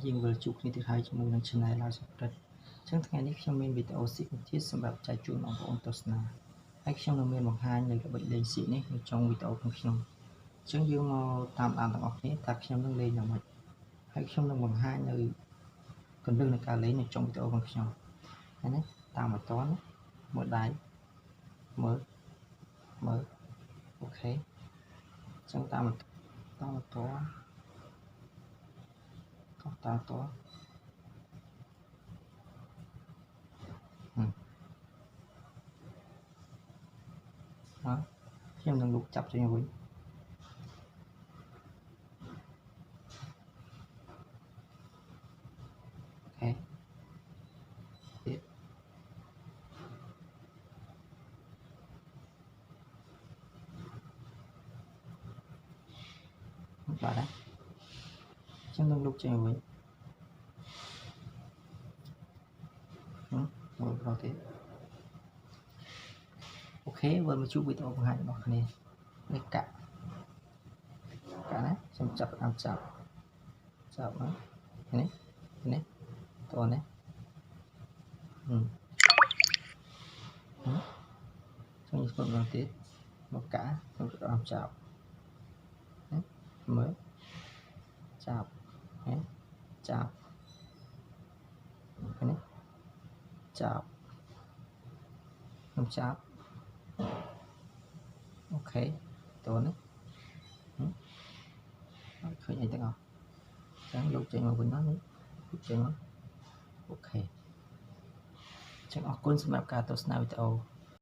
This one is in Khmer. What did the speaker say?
យើងវិលជួបគ្នាទៀតហើយជាមួយនឹង Channel ឡើយសុក្រិតអញ្ចឹងថ្ងៃនេះខ្ញុំមានវីដេអូស៊ីទៀតសម្រាប់ចែកជូនបងប្អូនទស្សនាហើយខ្ញុំនឹងមានបង្ហាញនៅល្បិចលេងស៊ីនេះនៅtrongវីដេអូของខ្ញុំអញ្ចឹងយើងមកតាមដានទាំងអស់គ្នាតើខ្ញុំនឹងលេងយ៉ាងម៉េចហើយខ្ញុំនឹងបង្ហាញនៅគន្លឹះនៃការលេងនៅtrongវីដេអូของខ្ញុំហើយនេះតាមបន្តណាមើលដៃមើលអូខេអញ្ចឹងតាមបន្តខ្ញុំនឹងលុបចាប់ចេញវិញអូខេទៀតបាទណាខ្ញុំនឹងលុបចេញវិញមើលបន្តទៀតអូខេវិលមកជួបវីដេអូបង្ហាញរបស់គ្នានេះកាក់ណាខ្ញុំចាប់ណានេះតោះនេះខ្ញុំស្គាល់ដល់ទៀតមកកាក់ខ្ញុំចាប់មើលចាប់នេះចាប់នេះចាប់ខ្ញុំចាប់អូខេតោះនេះអត់ឃើញអីទាំងអស់ចឹងយកចេញមកវិញនេះចេញមកអូខេចឹងអរគុណសម្រាប់ការទស្សនាវីដេអូ